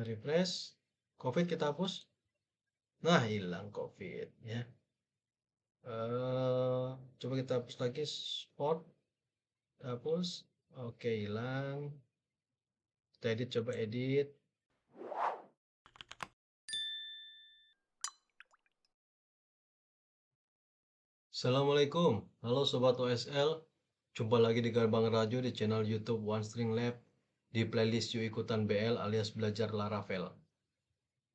Refresh. COVID kita hapus. Nah, hilang COVID ya. Coba kita hapus lagi spot. Hapus. Oke, hilang. Kita edit, coba edit. Assalamualaikum. Halo Sobat OSL. Jumpa lagi di Bang Rajo di channel YouTube One String Lab di playlist Yuk Ikutan BL alias Belajar Laravel.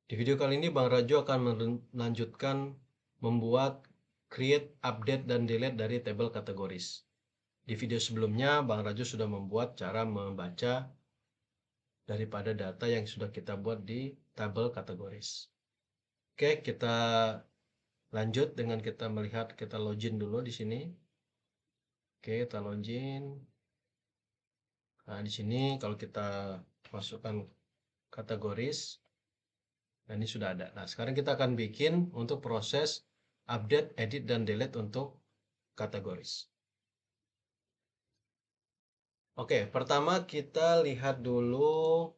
Di video kali ini Bang Rajo akan melanjutkan membuat create, update, dan delete dari tabel kategoris. Di video sebelumnya Bang Rajo sudah membuat cara membaca daripada data yang sudah kita buat di tabel kategoris. Oke, kita lanjut dengan kita melihat, kita login dulu di sini. Oke, kita login. Nah, di sini kalau kita masukkan kategoris, nah ini sudah ada. Nah, sekarang kita akan bikin untuk proses update, edit, dan delete untuk kategoris. Oke, pertama kita lihat dulu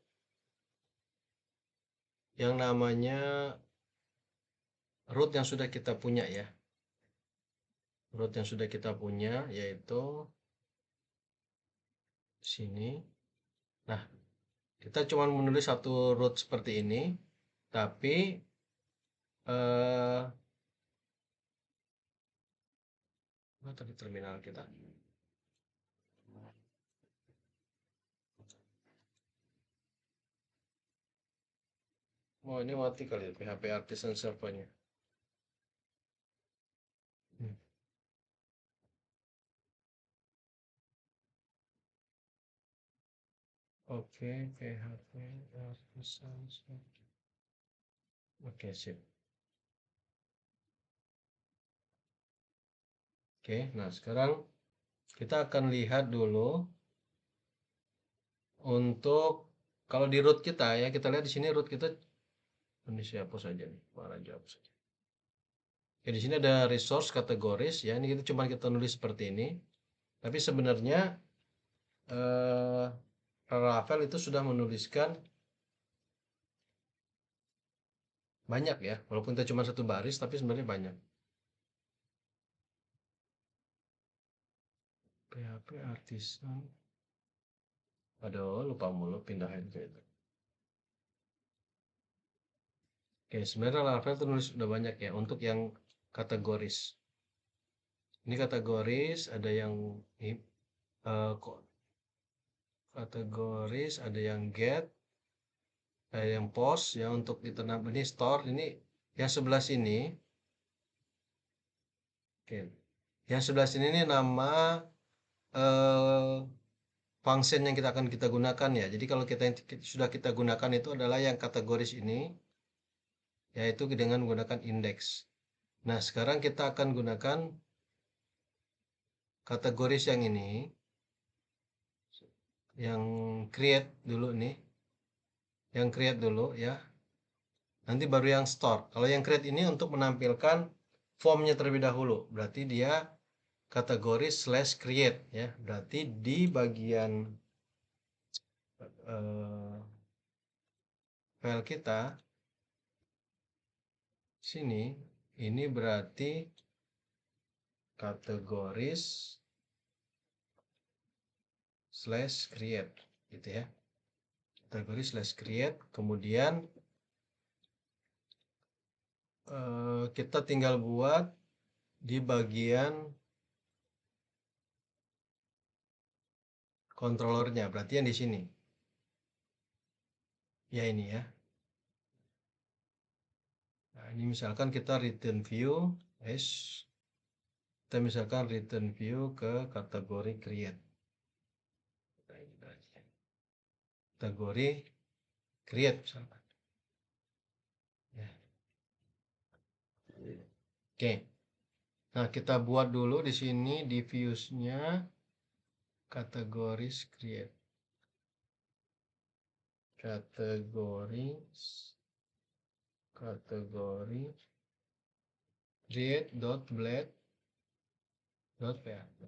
yang namanya root yang sudah kita punya ya. Root yang sudah kita punya yaitu sini. Nah, kita cuma menulis satu root seperti ini, tapi mana tadi terminal kita? Oh, ini mati kali ya, PHP Artisan servernya. Hmm. Oke, PHP Artisan server. Oke, sip. Oke, nah sekarang kita akan lihat dulu untuk kalau di root kita ya, kita lihat di sini root kita ini saya hapus saja nih, mana aja hapus saja. Oke, di sini ada resource kategoris ya, ini kita cuma kita nulis seperti ini. Tapi sebenarnya Ravel itu sudah menuliskan banyak ya, walaupun kita cuma satu baris tapi sebenarnya banyak. PHP Artisan. Aduh, lupa mulu pindahin ke itu. Oke, sebenarnya Laravel itu nulis udah banyak ya untuk yang kategoris. Ini kategoris, ada yang kategoris, ada yang get, ada yang post ya untuk ditanam ini store. Ini yang sebelah sini. Oke. Yang sebelah sini ini nama eh, function yang kita gunakan ya. Jadi kalau kita yang sudah kita gunakan itu adalah yang kategoris ini, yaitu dengan menggunakan index. Nah, sekarang kita akan gunakan kategoris yang ini, yang create dulu nih, yang create dulu ya. Nanti baru yang store. Kalau yang create ini untuk menampilkan formnya terlebih dahulu. Berarti dia kategori slash create ya. Berarti di bagian file kita sini, ini berarti kategoris slash create gitu ya. Kategori slash create, kemudian kita tinggal buat di bagian controllernya, berarti yang di sini. Ya ini ya. Nah, ini misalkan kita return view, kita misalkan return view ke kategori create. Kategori create misalkan. Ya. Oke. Nah, kita buat dulu di sini diffuse-nya kategoris create. Kategoris kategori create.blade.php.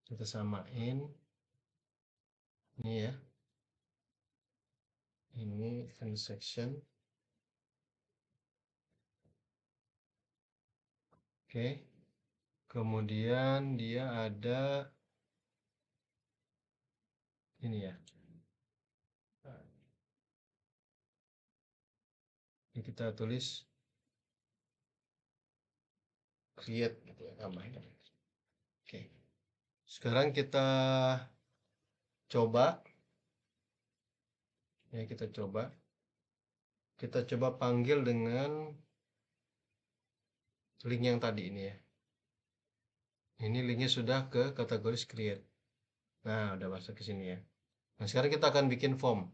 Kita samain ini ya. Ini end section. Oke. Kemudian dia ada ini ya. Ini kita tulis create gitu ya namanya. Oke. Sekarang kita coba. Ya, kita coba. Kita coba panggil dengan link yang tadi ini ya. Ini linknya sudah ke kategori create. Nah, udah masuk ke sini ya. Nah, sekarang kita akan bikin form.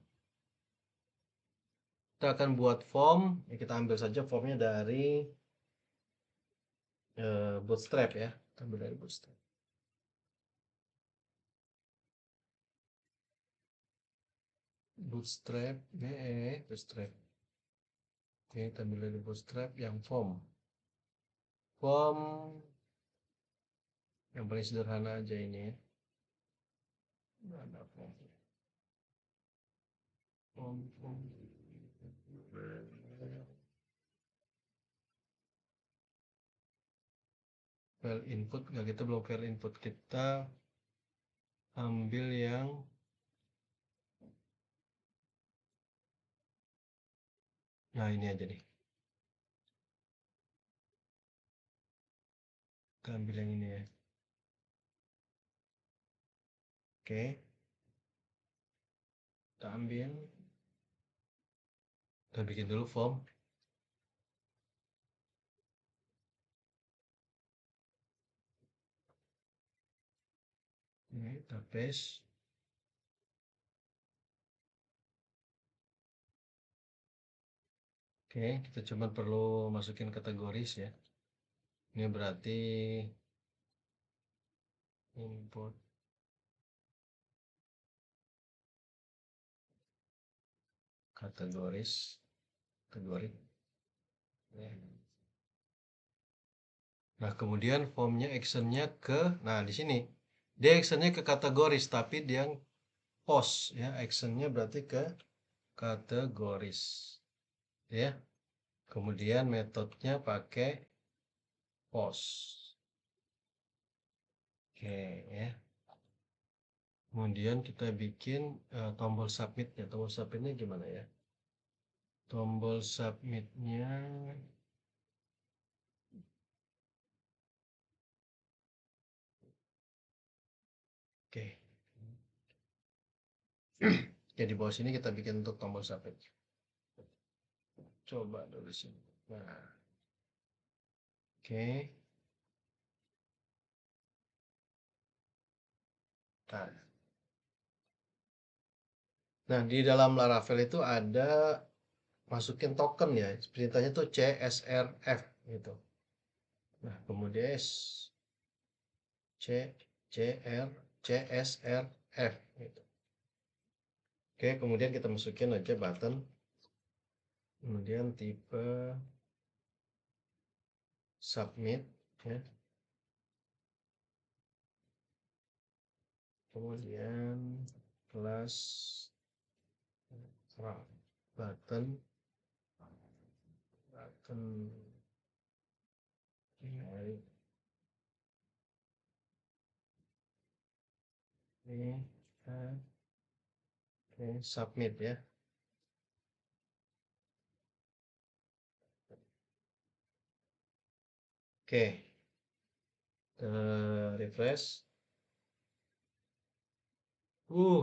Kita akan buat form. Ya, kita ambil saja formnya dari Bootstrap ya. Kita ambil dari Bootstrap. Bootstrap. Oke, kita ambil dari Bootstrap yang form. Form yang paling sederhana aja ini ya. Ada form. Form. File input, nggak, kita belum file input. Kita ambil yang nah ini aja nih. Kita ambil yang ini ya. Oke. Kita ambil. Kita bikin dulu form. Ini kita paste. Oke, kita cuma perlu masukin kategoris ya. Ini berarti input kategoris, kategori. Nah, kemudian formnya actionnya ke, nah di sini dia actionnya ke kategoris, tapi dia post ya, actionnya berarti ke kategoris ya. Kemudian metodenya pakai post. Oke ya. Kemudian kita bikin tombol submitnya. Tombol submitnya gimana ya? Tombol submitnya, oke. Ya di bawah sini kita bikin untuk tombol submit. Coba dulu sini. Nah, oke. Nah, di dalam Laravel itu ada masukin token ya. Perintahnya tuh CSRF gitu. Nah, kemudian CSRF gitu. Oke, kemudian kita masukin aja button. Kemudian tipe submit ya. Kemudian kelas button ini submit ya. Oke, refresh.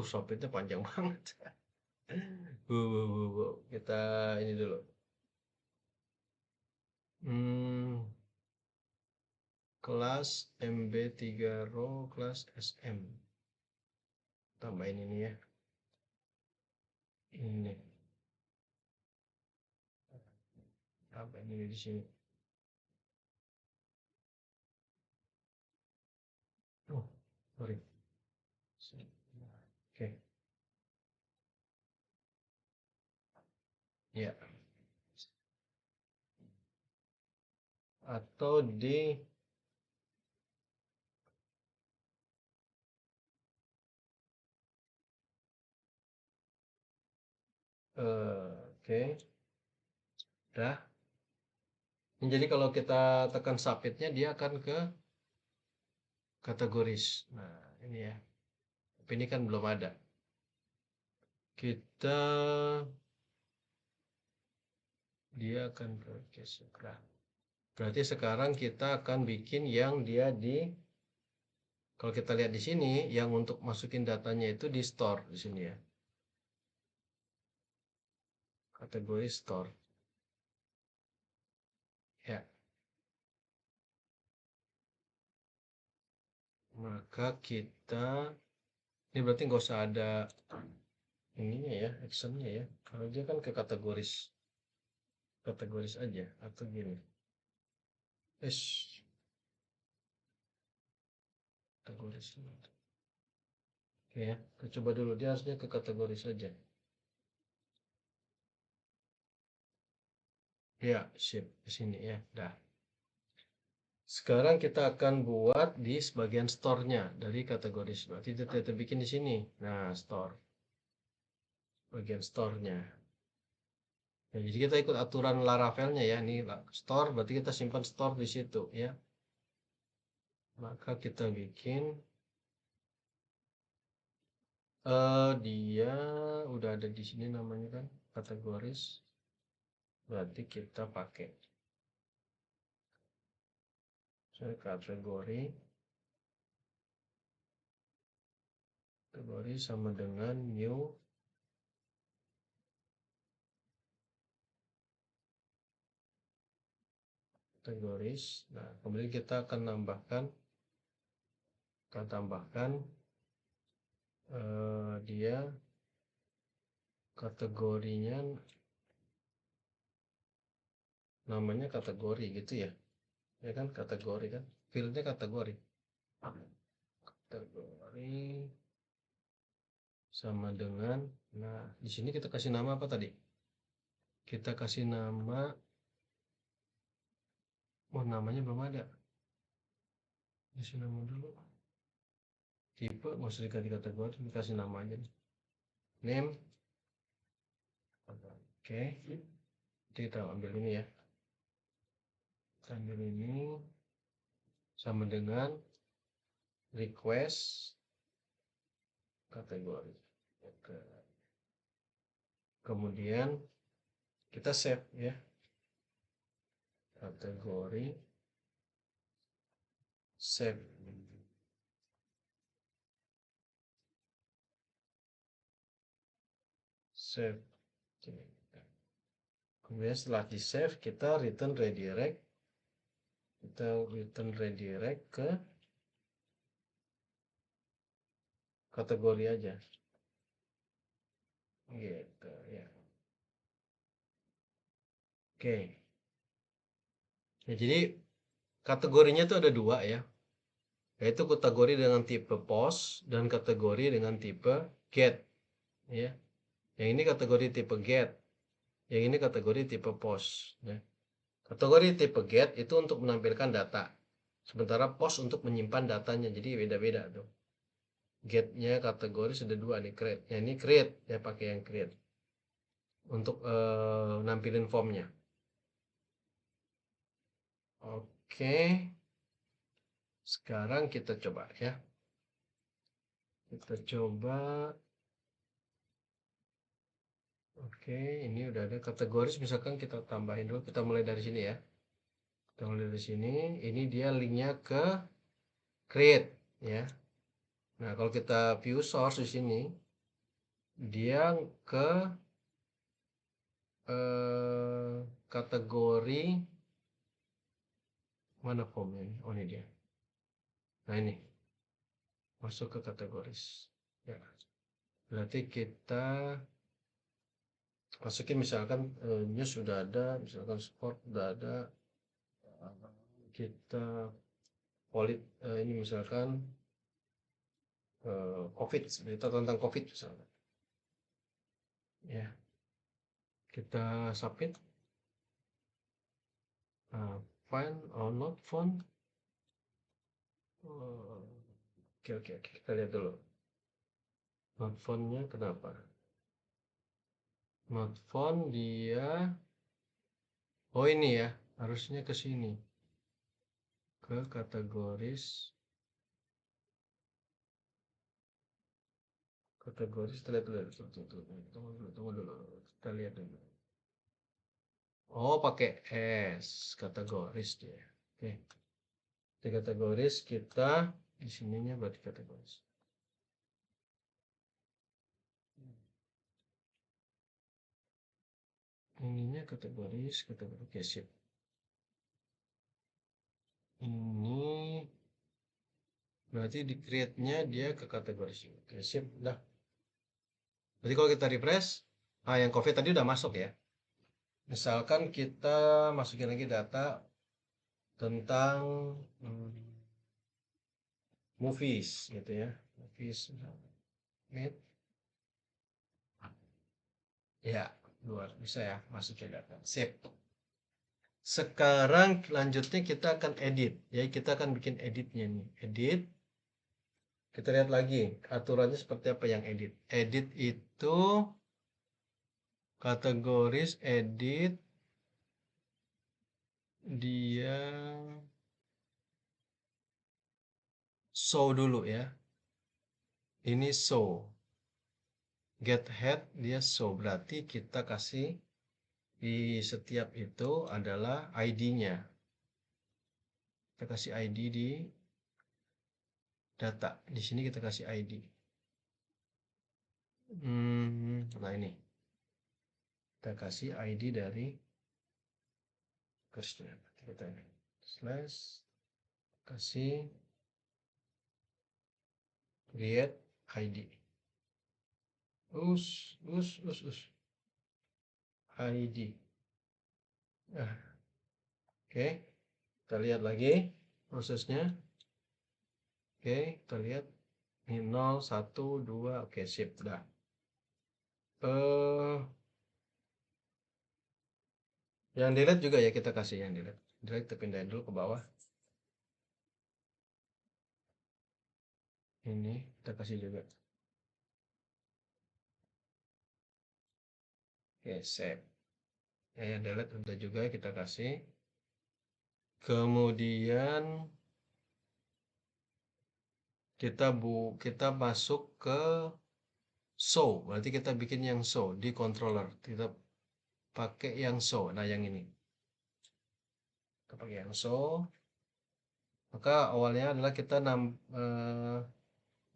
Submitnya panjang banget. Kita ini dulu. Kelas MB3 row kelas SM. Tambahin ini ya. Ini. Tambahin ini di sini. Oh, sorry. Oke. Ya. Atau di Oke, udah. Jadi kalau kita tekan submitnya dia akan ke kategoris. Nah, ini ya. Tapi ini kan belum ada. Kita dia akan ke segera. Berarti sekarang kita akan bikin yang dia di kalau kita lihat di sini yang untuk masukin datanya itu di store di sini ya. Kategori store. Ya, maka kita ini berarti nggak usah ada ininya ya, actionnya ya. Kalau dia kan ke kategoris aja atau gini. Kategoris. Oke ya, kita coba dulu dia harusnya ke kategoris saja. Ya, sip di sini ya. Dah. Sekarang kita akan buat di sebagian store-nya dari kategoris. Berarti kita bikin di sini. Nah, store. Bagian store-nya. Ya, jadi kita ikut aturan Laravel-nya ya. Ini store, berarti kita simpan store di situ ya. Maka kita bikin dia udah ada di sini namanya kan kategoris. Berarti kita pakai kategori sama dengan new kategoris. Nah, kemudian kita akan tambahkan dia kategorinya namanya kategori gitu ya. Ya kan kategori kan. Fieldnya kategori. Kategori sama dengan nah, di sini kita kasih nama apa tadi? Kita kasih nama namanya belum ada. Kasih nama dulu. Tipe nggak usah dikasih kategori, dikasih nama aja. Name. Oke. Jadi kita ambil ini ya. Ambil ini sama dengan request kategori. Oke. Kemudian kita save ya. Kategori save. Save. Kemudian setelah di save kita return redirect. Kita return redirect ke kategori aja. Gitu ya. Oke. Ya, jadi kategorinya itu ada dua ya. Yaitu kategori dengan tipe post dan kategori dengan tipe get. Ya. Yang ini kategori tipe get. Yang ini kategori tipe post. Ya. Kategori tipe get itu untuk menampilkan data. Sementara post untuk menyimpan datanya. Jadi beda-beda tuh. Get-nya kategori sudah dua nih, create. Ya, ini create, ya pakai yang create. Untuk nampilin formnya. Oke. Sekarang kita coba ya. Kita coba. Oke, ini udah ada kategori. Misalkan kita tambahin dulu. Kita mulai dari sini ya. Kita mulai dari sini. Ini dia linknya ke create ya. Nah, kalau kita view source di sini, dia ke kategori mana formnya ini? Oh, ini dia. Nah, ini masuk ke kategoris. Ya, berarti kita masukin misalkan news sudah ada, misalkan sport sudah ada, kita ini misalkan COVID, berita tentang COVID misalkan. Ya, kita submit. Find or not found. Oke, kita lihat dulu. Not found-nya kenapa? Not found dia, oh ini ya, harusnya ke sini, ke kategoris kita lihat dulu, tunggu dulu, kita lihat dulu. Oh, pakai S, kategoris dia. Oke, di kategoris kita di sininya berarti kategoris. Ininya kategoris, oke, sip. Ini berarti di create-nya dia ke kategoris. Oke, sip, udah. Berarti kalau kita refresh, yang COVID tadi udah masuk ya. Misalkan kita masukin lagi data tentang movies gitu ya. Movies mid. Ya, luar bisa ya masukin data. Sip. Sekarang lanjutnya kita akan edit. Ya, kita akan bikin editnya nih. Edit. Kita lihat lagi aturannya seperti apa yang edit. Edit itu kategoris edit dia show dulu ya. Ini show. Get head dia show. Berarti kita kasih di setiap itu adalah ID-nya. Kita kasih ID di data. Di sini kita kasih ID. Nah ini. Kita kasih ID dari kursnya. Kita slash kasih create ID. ID. Oke, kita lihat lagi prosesnya. Oke, kita lihat ini 0, 1, 2, oke, sip, dah. Yang delete juga ya kita kasih yang delete. Delete kita pindahin dulu ke bawah. Ini kita kasih juga. Oke, save. Ya, yang delete udah juga kita kasih. Kemudian kita masuk ke show. Berarti kita bikin yang show di controller. Kita pakai yang show. Nah, yang ini. Kita pakai yang show. Maka awalnya adalah kita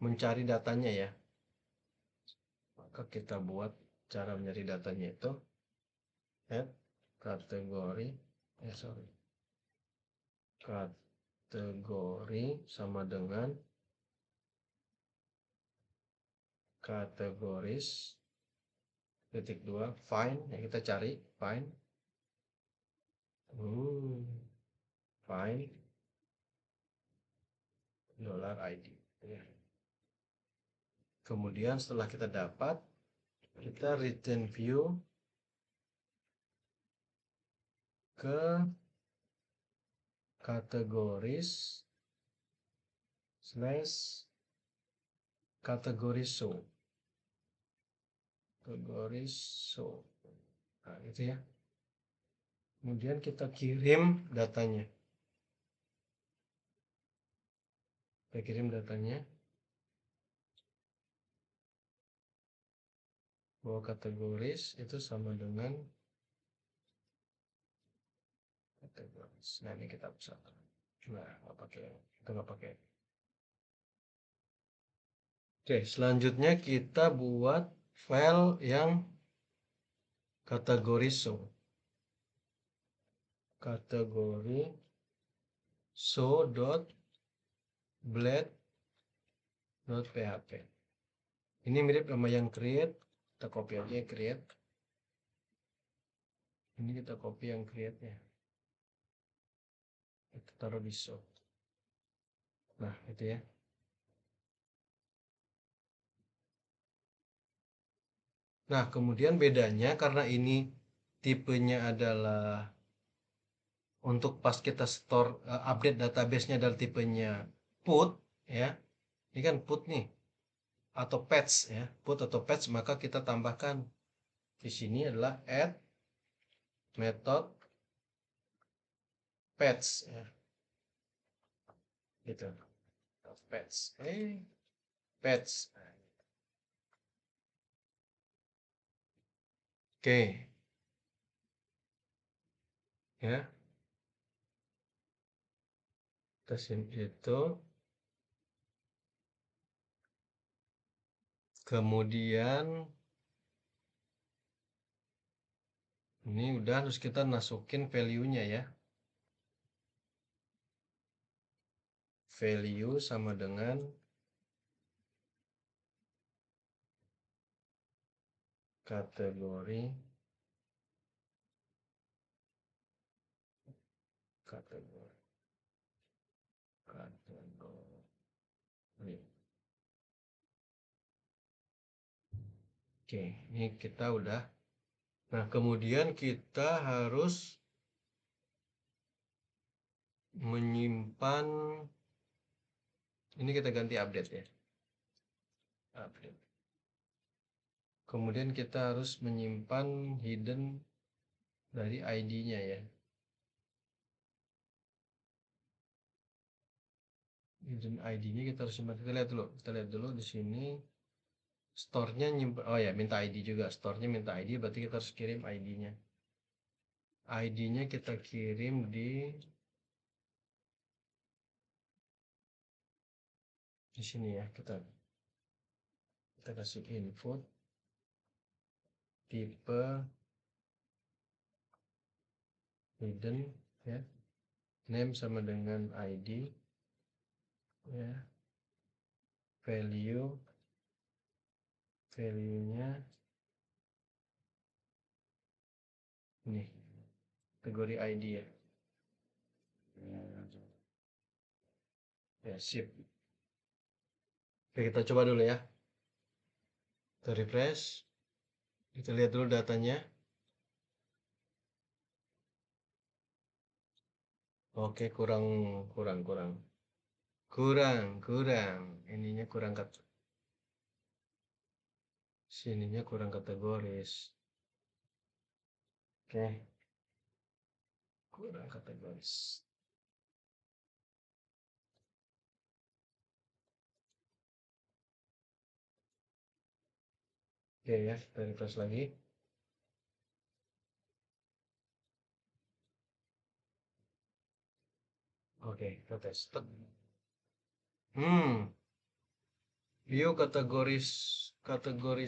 mencari datanya ya. Maka kita buat cara mencari datanya itu add kategori kategori sama dengan kategoris titik 2 find yang kita cari find $ID ya. Kemudian setelah kita dapat kita return view ke kategoris slash kategori show nah gitu ya. Kemudian kita kirim datanya bahwa kategoris itu sama dengan kategoris. Nah ini kita bisa nggak pakai. Oke, selanjutnya kita buat file yang kategori show. Kategori show.blade.php. Ini mirip sama yang create. Kita copy aja yang create. Ini kita copy yang create-nya. Kita taruh di show. Nah, itu ya. Nah, kemudian bedanya karena ini tipenya adalah untuk pas kita store update database-nya adalah tipenya put ya. Ini kan put nih atau patch ya, put atau patch, maka kita tambahkan di sini adalah add method pets ya, gitu. Pets, pets. Oke, ya. Itu, kemudian ini udah, harus kita masukin value-nya ya. Value sama dengan kategori kategori kategori. Oke, ini kita udah. Nah, kemudian kita harus menyimpan, ini kita ganti update ya. Update. Kemudian kita harus menyimpan hidden dari ID-nya ya. Hidden ID-nya kita harus simpan. Kita lihat dulu. Kita lihat dulu di sini. Store-nya nyimpan. Oh ya, minta ID juga. Store-nya minta ID, berarti kita harus kirim ID-nya. ID-nya kita kirim di sini ya. Kita kasih input tipe hidden ya. Name sama dengan ID ya. Value-nya ini kategori ID ya. Ya, sip. Oke, kita coba dulu ya. Kita refresh. Kita lihat dulu datanya. Oke, kurang. Ininya kurang sininya kurang kategoris. Oke. Kurang kategoris. Oke ya, kita refresh lagi. Oke, kita tes. View kategoris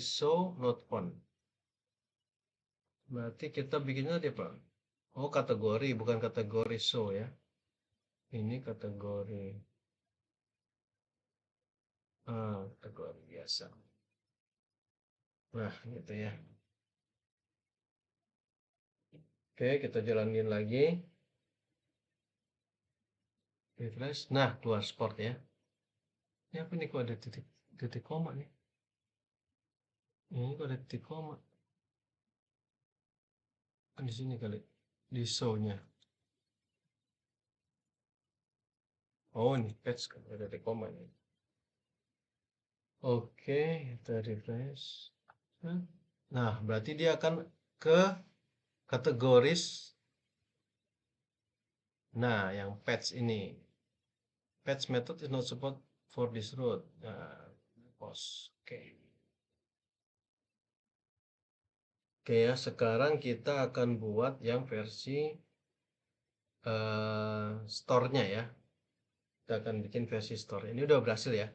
show not found. Berarti kita bikinnya tadi apa? Oh, kategori, bukan kategori show ya. Ini kategori. Kategori biasa. Nah, gitu ya. Oke, kita jalanin lagi. Refresh. Nah, keluar sport ya. Ini apa nih, kok ada titik koma nih? Ini kok ada titik koma? Kan di sini kali. Di show-nya. Oh, ini patch kan ada titik koma nih. Oke, kita refresh. Nah, berarti dia akan ke kategoris. Nah, yang patch ini. Patch method is not support for this route. Nah, pause. Oke. Oke ya, sekarang kita akan buat yang versi store-nya ya. Kita akan bikin versi store. Ini udah berhasil ya.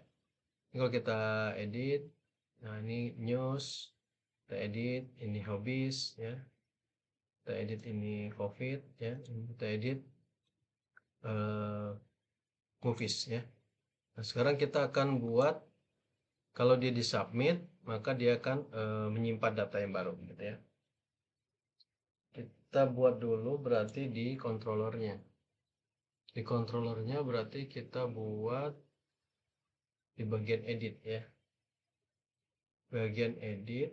Ini kalau kita edit, nah ini news, kita edit, ini hobbies ya. Kita edit ini COVID ya. Kita edit movies ya. Nah, sekarang kita akan buat, kalau dia disubmit, maka dia akan menyimpan data yang baru gitu ya. Kita buat dulu berarti di controllernya. Di controllernya berarti kita buat di bagian edit ya. Bagian edit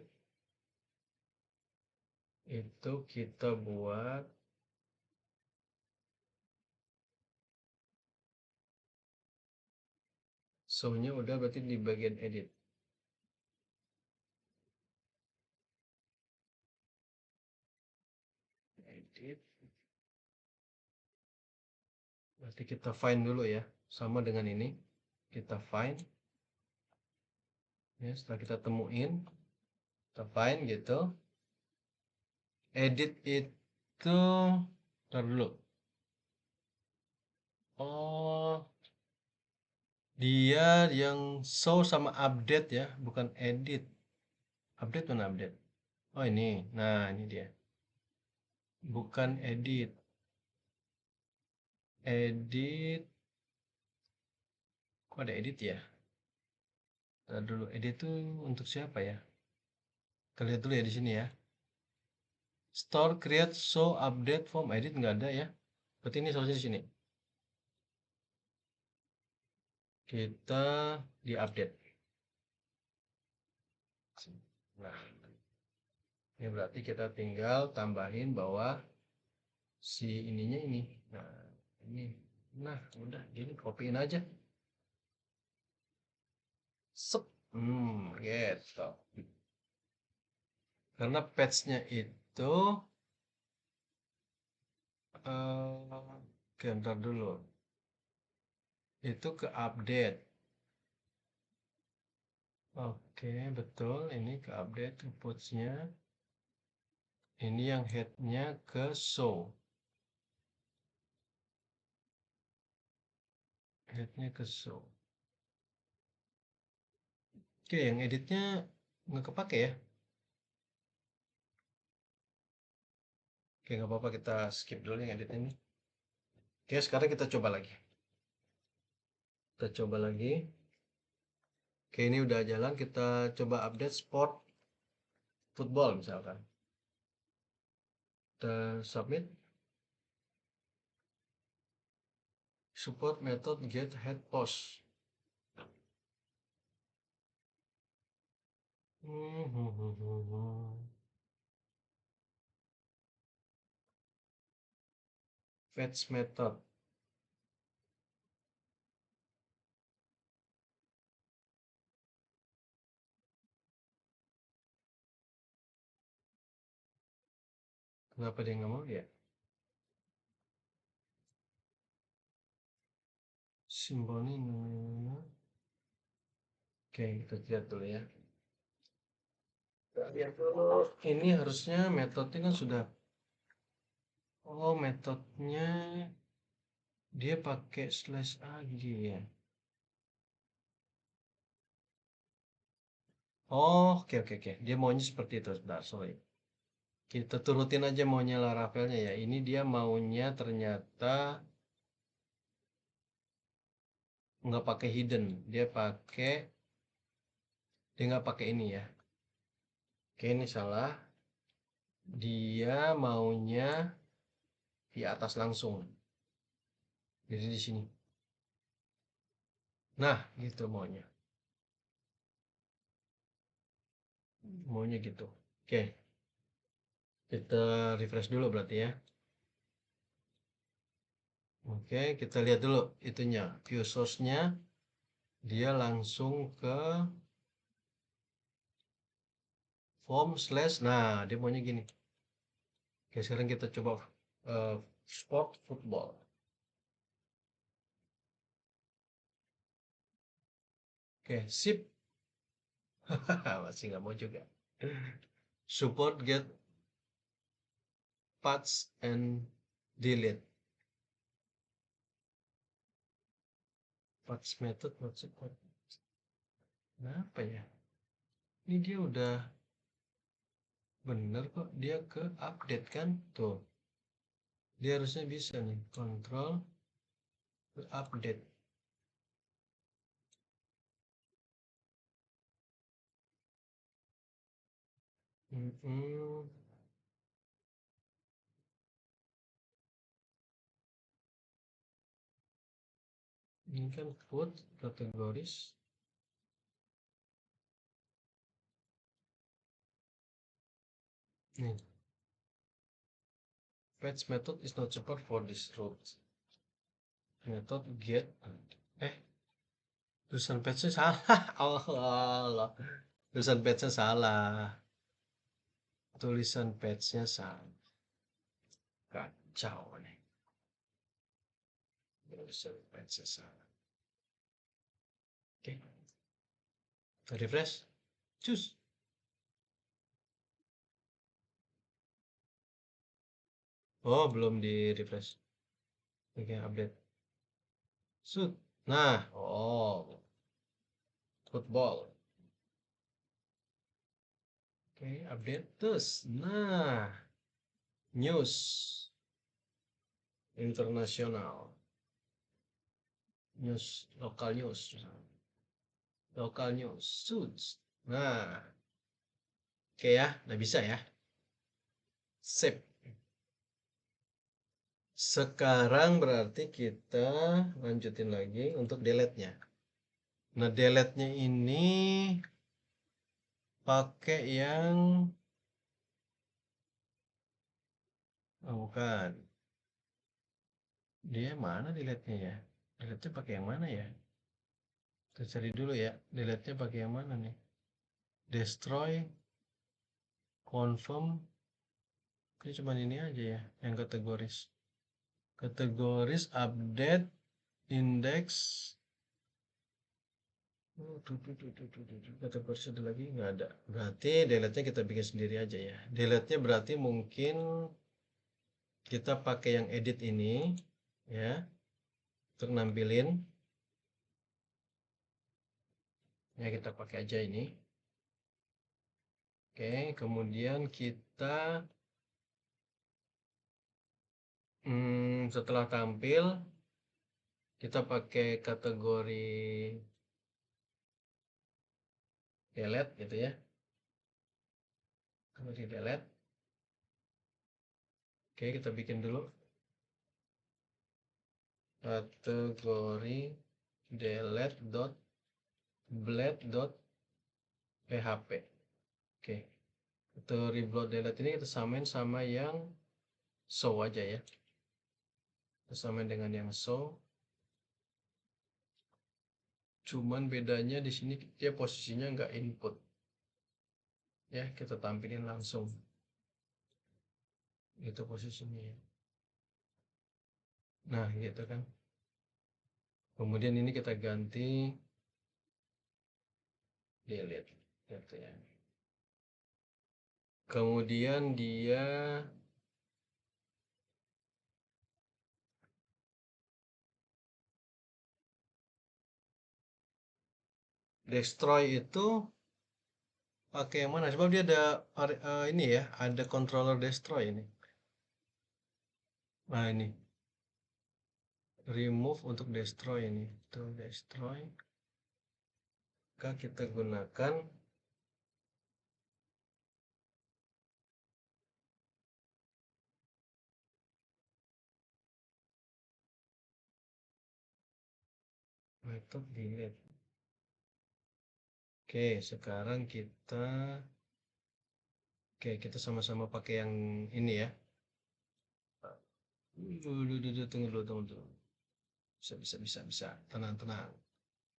itu kita buat show-nya udah berarti di bagian edit. edit. Berarti kita find dulu ya, sama dengan ini. Kita find. Ya, setelah kita temuin, kita find gitu. Edit itu, ntar dulu. Oh, dia yang show sama update ya, bukan edit. Update mana update? Oh ini, nah ini dia. Bukan edit. Edit, kok ada edit ya? Ntar dulu, edit itu untuk siapa ya? Kita lihat dulu ya di sini ya. Store, create, show, update, form, edit nggak ada ya. Berarti ini soalnya di sini. Kita di update. Nah, ini berarti kita tinggal tambahin bahwa si ininya ini. Nah, ini. Nah, udah gini copyin aja. Sep. Gitu. Karena patch-nya itu oke, bentar dulu. Itu ke update. Oke, betul. Ini ke update ke puts-nya. Ini yang head-nya ke show. Head-nya ke show. Oke, yang editnya nggak kepake ya. Oke, nggak apa-apa, kita skip dulu yang edit ini. Oke, sekarang kita coba lagi. Kita coba lagi. Oke, ini udah jalan. Kita coba update sport football misalkan. Kita submit. Support method get head post. Fetch method. Kenapa dia nggak mau ya? Simbolnya mana? Oke, kita lihat dulu ya. Kita lihat dulu. Ini harusnya metodenya kan sudah. Oh, metodenya dia pakai slash ag ya. Oh, oke oke oke. Dia maunya seperti itu. Sebentar, sorry. Kita turutin aja maunya Laravelnya ya. Ini dia maunya ternyata nggak pakai hidden. Dia nggak pakai ini ya. Oke, ini salah. Dia maunya di atas langsung. Jadi di sini. Nah, gitu maunya. Maunya gitu. Oke, kita refresh dulu berarti ya. Oke, kita lihat dulu itunya. View source-nya dia langsung ke form slash. Nah, dia maunya gini. Oke, sekarang kita coba sport football. Oke, sip. Masih nggak mau juga. Support get paths and delete. Paths method not support. Kenapa ya? Ini dia udah bener kok. Dia ke update kan? Tuh. Dia harusnya bisa nih. Control ke update. Mm-mm. Ini kan food kategoris. Nih. Fetch method is not support for this route. Method get. Eh, tulisan fetch-nya salah. Oh Allah. Tulisan fetch-nya salah. Tulisan patch-nya salah. Kacau nih. Bisa salah. Oke. Refresh. Cus. Oh, belum di refresh. Oke, update. Shoot. Nah, oh, football. Oke, update terus. Nah, news internasional. News, lokal news. Lokal news. Shoot. Nah, oke ya, udah bisa ya. Sip. Sekarang berarti kita lanjutin lagi untuk delete-nya. Nah, delete-nya ini pakai yang bukan. Dia mana delete-nya ya? Delete-nya pakai yang mana ya? Kita cari dulu ya. Delete-nya pakai yang mana nih? Destroy, confirm. Ini cuma ini aja ya, yang kategoris. Kategoris, update, index. Kategoris ada lagi nggak ada. Berarti delete-nya kita bikin sendiri aja ya. Delete-nya berarti mungkin kita pakai yang edit ini ya, untuk nampilin. Ya, kita pakai aja ini. Oke, kemudian kita setelah tampil kita pakai kategori delete gitu ya. Kategori delete. Oke, kita bikin dulu kategori delete.blade.php. Oke, kategori blade delete ini kita samain sama yang show aja ya. Kita samain dengan yang show. Cuman bedanya di sini dia posisinya nggak input. Ya, kita tampilin langsung. Itu posisinya ya. Nah, gitu kan. Kemudian ini kita ganti delete gitu ya. Kemudian dia destroy itu pakai yang mana? Sebab dia ada ini ya, ada controller destroy ini. Nah, ini remove untuk destroy ini. Tuh, destroy. Maka kita gunakan method delete. Oke, sekarang kita sama-sama pakai yang ini ya. Tunggu dulu. Bisa. Tenang.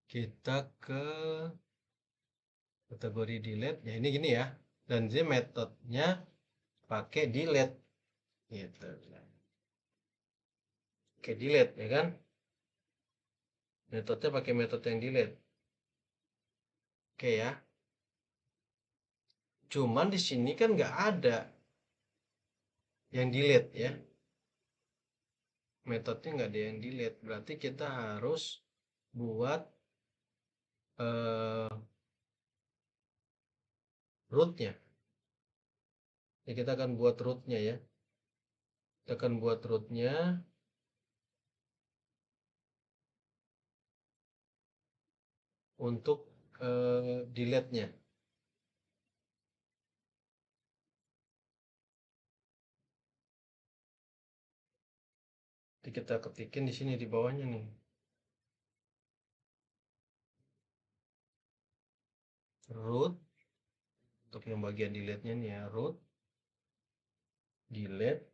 Kita ke kategori delete. Ya, ini gini ya. Dan dia metodenya pakai delete. Gitu. Oke, delete ya kan? Metodenya pakai metode yang delete. Oke ya. Cuman di sini kan nggak ada yang delete ya. Metodenya nggak ada yang delete. Berarti kita harus buat rootnya. Ya, kita akan buat rootnya ya. Kita akan buat rootnya untuk delete-nya. Jadi kita ketikin di sini di bawahnya nih. Root untuk yang bagian delete-nya nih ya, root delete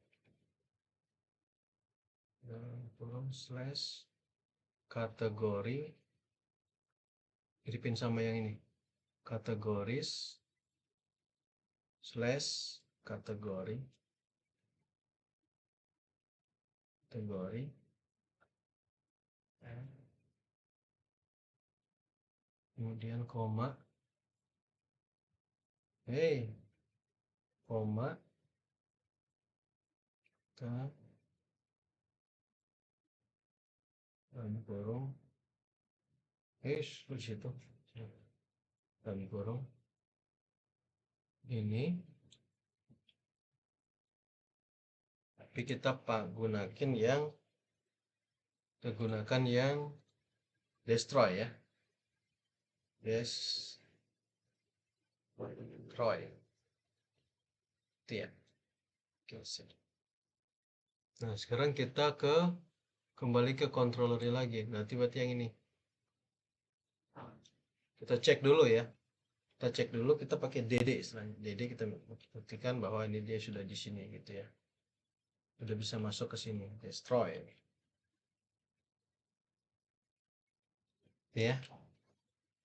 kolom slash kategori, miripin sama yang ini, kategoris slash kategori kategori, kemudian koma, koma, dalam kurung, di situ, dalam kurung, ini, tapi kita gunakan yang destroy ya, destroy, itu ya. Nah, sekarang kita kembali ke controllernya lagi. Nanti berarti yang ini. Kita cek dulu ya. Kita pakai DD istilahnya. DD kita buktikan bahwa ini dia sudah di sini gitu ya. Sudah bisa masuk ke sini. Destroy. Ya.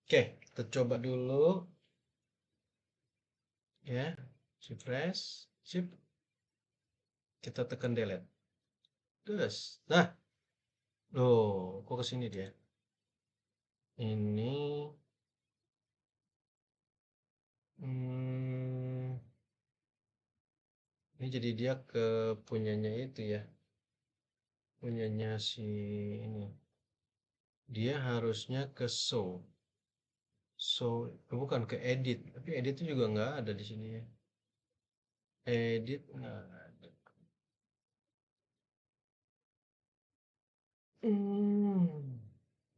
Oke, kita coba dulu. Ya. Refresh. Sip. Kita tekan delete. Terus. Nah. Loh, kok ke sini dia? Ini ini jadi dia ke punyanya itu ya. Punyanya si ini. Dia harusnya ke show. Bukan ke edit, tapi edit itu juga nggak ada di sini ya. Edit nggak ada.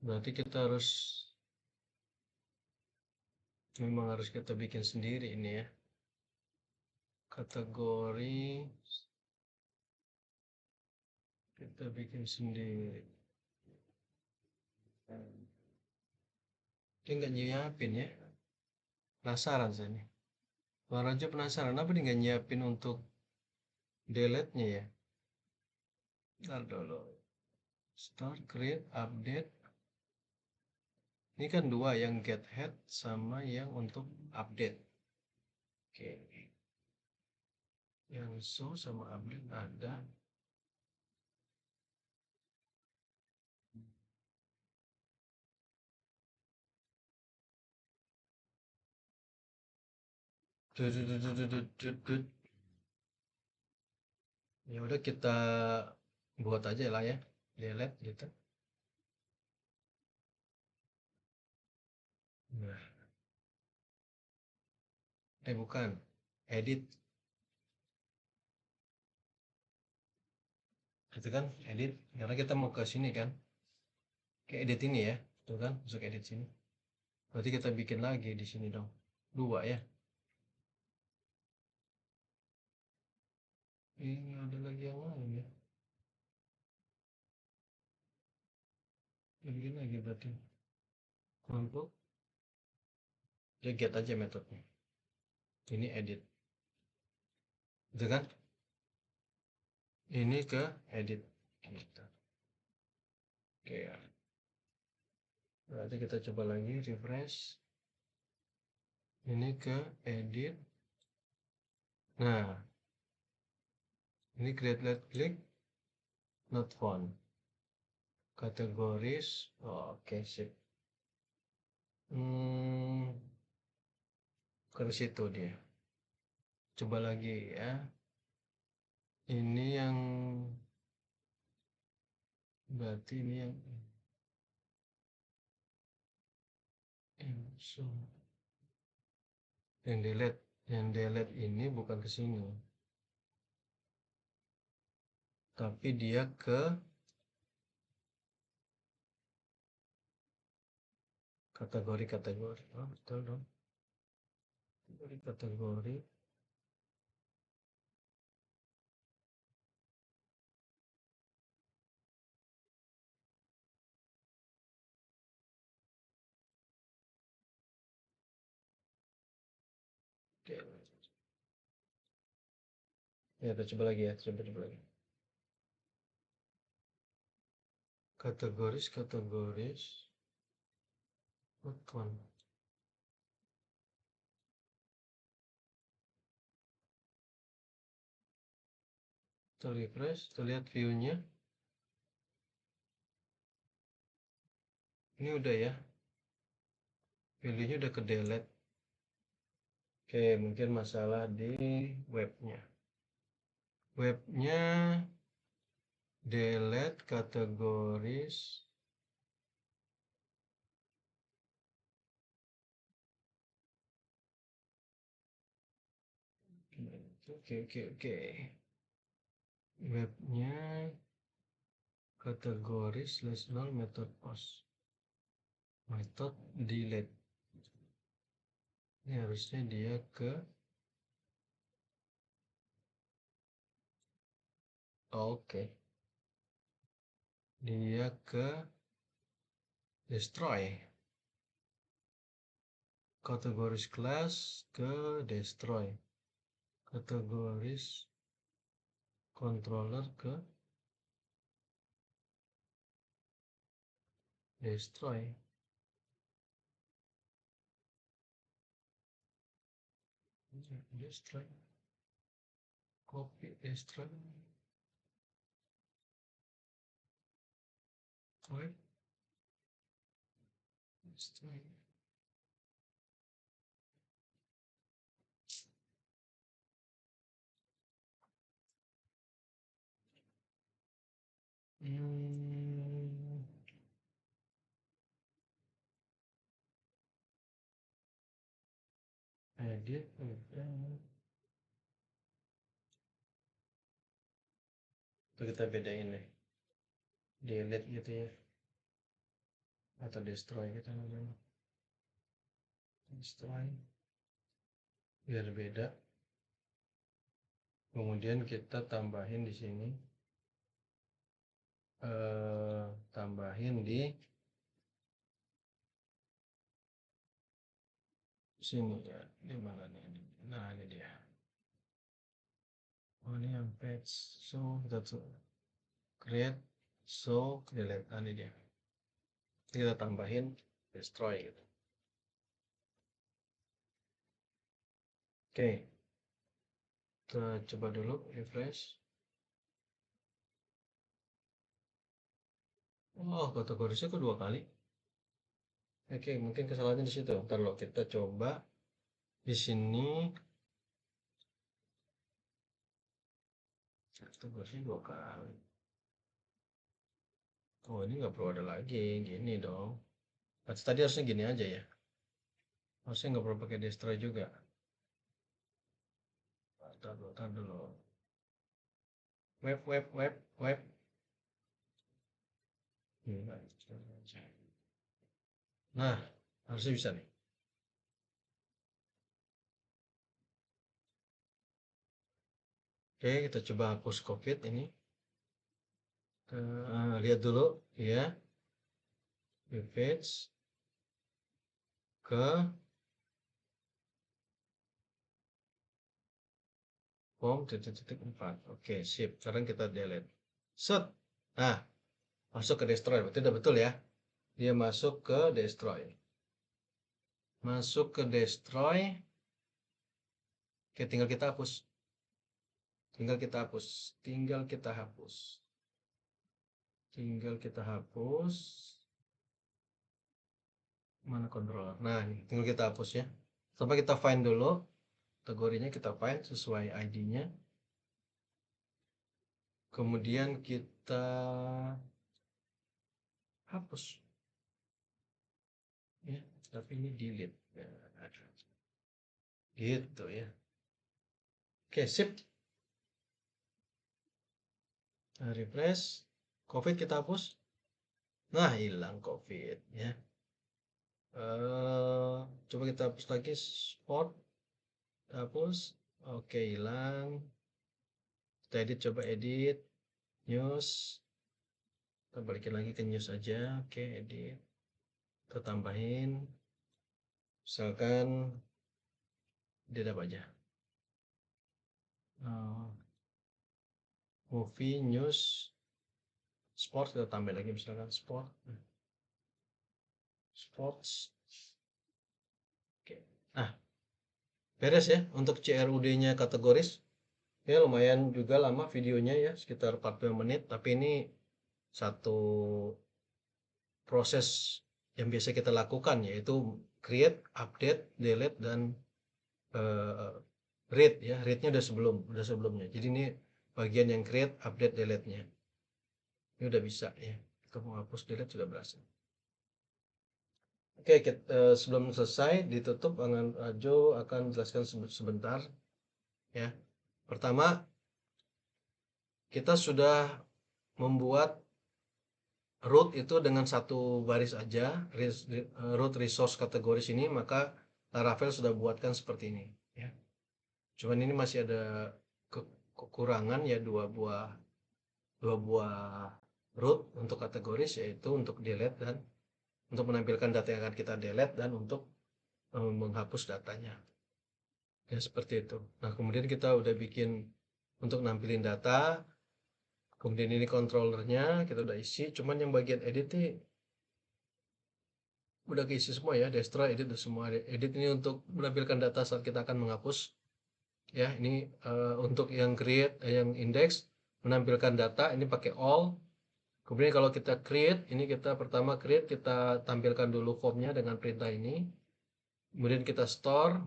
Berarti kita memang harus kita bikin sendiri ini ya. Kategori kita bikin sendiri. Dia nggak nyiapin ya. Penasaran saya nih. Bang Raja penasaran, apa dia nggak nyiapin untuk delete-nya ya? Ntar dulu. Start, create, update. Ini kan dua, yang get head sama yang untuk update. Oke. Yang show sama update ada. Ya udah kita buat aja lah ya, delete gitu. Nah, bukan, edit, itu kan edit. Karena kita mau ke sini kan, ke edit ini ya, tuh kan, masuk edit sini. Berarti kita bikin lagi di sini dong, dua ya. Ini ada lagi yang lain ya. Bikin lagi berarti. Untuk ya get aja metodenya. Ini edit, itu kan? Ini ke edit gitu. Oke ya. Berarti kita coba lagi refresh. Ini ke edit. Nah, ini create left click, not found. Kategoris, oke sip. Ke situ dia. Coba lagi ya. Ini yang berarti ini so, yang delete ini bukan ke sini, tapi dia ke kategori. Oh, betul dong. Kategori. Oke. Ya, kita coba lagi ya. Coba lagi. Kategoris. What one? Kita refresh, kita lihat view-nya. Ini udah ya, filenya udah ke delete. Oke, mungkin masalah di webnya. Webnya delete kategoris. Oke. Webnya kategoris /null method post. Method delete. Ini harusnya dia ke oke. Dia ke destroy. Kategoris class ke destroy. Kategoris controller ke destroy. Destroy. Copy destroy. Web destroy. Edit. Itu kita bedain nih. Delete gitu ya. Atau destroy kita namanya. Destroy. Biar beda. Kemudian kita tambahin di sini. Tambahin di sini ya. Di mana nih? Nah, ini dia. Oh, ini yang page. So, kita create. So, delete. Nah, ini dia. Kita tambahin destroy gitu. Oke. Kita coba dulu refresh. Oh, kategorisnya kedua kali. Oke, mungkin kesalahannya di situ. Ntar lo kita coba di sini kategorisnya dua kali. Oh, ini nggak perlu ada lagi. Gini dong. Tadi harusnya gini aja ya. Harusnya nggak perlu pakai destroy juga. Tar dulu. Web. Nah, harusnya bisa nih. Oke, kita coba hapus COVID ini. Lihat dulu ya. Page ke form titik 4. Oke, sip. Sekarang kita delete. Set. Nah, masuk ke destroy. Berarti udah betul ya. Dia masuk ke destroy. Masuk ke destroy. Oke, tinggal kita hapus. Tinggal kita hapus. Mana controller? Nah, ini tinggal kita hapus ya. Sampai kita find dulu. Kategorinya kita find sesuai ID-nya. Kemudian kita hapus. Ya, tapi ini delete. Ya, gitu ya. Oke, sip. Nah, refresh. COVID kita hapus. Nah, hilang COVID ya. Coba kita hapus lagi sport. Hapus. Oke, hilang. Kita edit, coba edit. News. Kita balikin lagi ke news aja. Oke, edit. Kita tambahin. Misalkan dia apa aja. Movie, news, sport. Kita tambah lagi misalkan sport. Sports. Oke. Nah, beres ya untuk CRUD-nya kategoris. Ya lumayan juga lama videonya ya, sekitar 40 menit. Tapi ini satu proses yang biasa kita lakukan, yaitu create, update, delete, dan read ya. Readnya udah sebelumnya. Jadi ini bagian yang create, update, delete-nya. Ini udah bisa ya. Kita mau hapus delete sudah berhasil. Oke, sebelum selesai ditutup, Bang Ajo akan jelaskan sebentar ya. Pertama, kita sudah membuat root itu dengan satu baris aja, root resource kategoris ini, maka Laravel sudah buatkan seperti ini ya. Cuman ini masih ada kekurangan ya, dua buah root untuk kategoris, yaitu untuk delete dan untuk menampilkan data yang akan kita delete, dan untuk menghapus datanya ya, seperti itu. Nah, kemudian kita udah bikin untuk nampilin data, kemudian ini controllernya kita udah isi, cuman yang bagian edit nih udah keisi semua ya. Destroy, edit udah semua. Edit ini untuk menampilkan data saat kita akan menghapus ya. Ini untuk yang create, yang index, menampilkan data ini pakai all. Kemudian kalau kita create, ini kita pertama create, kita tampilkan dulu formnya dengan perintah ini. Kemudian kita store,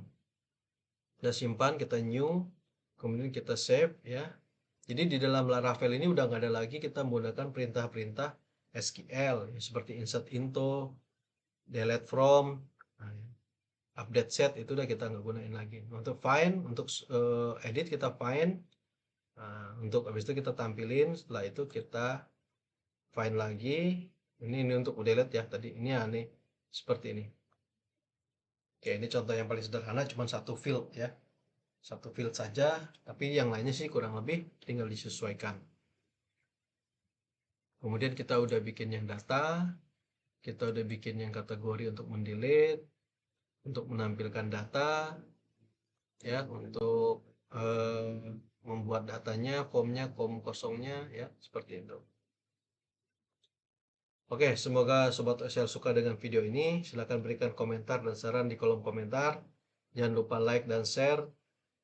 kita simpan, kita new, kemudian kita save ya. Jadi di dalam Laravel ini udah nggak ada lagi kita menggunakan perintah-perintah SQL ya, seperti insert into, delete from, nah, ya. Update set itu udah kita nggak gunain lagi. Untuk find, untuk edit kita find, nah, untuk habis itu kita tampilin, setelah itu kita find lagi. Ini untuk delete ya tadi. Ini aneh seperti ini. Oke, ini contoh yang paling sederhana, cuma satu field ya. Satu field saja, tapi yang lainnya sih kurang lebih tinggal disesuaikan. Kemudian kita udah bikin yang data, kita udah bikin yang kategori untuk mendelete, untuk menampilkan data, ya, untuk membuat datanya, formnya, form kosongnya, ya, seperti itu. Oke, semoga Sobat OSL suka dengan video ini. Silahkan berikan komentar dan saran di kolom komentar. Jangan lupa like dan share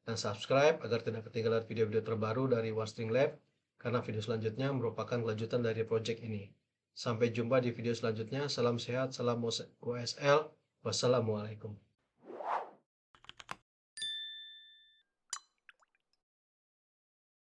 dan subscribe agar tidak ketinggalan video-video terbaru dari OneString Lab, karena video selanjutnya merupakan kelanjutan dari project ini. Sampai jumpa di video selanjutnya. Salam sehat, salam OSL. Wassalamualaikum.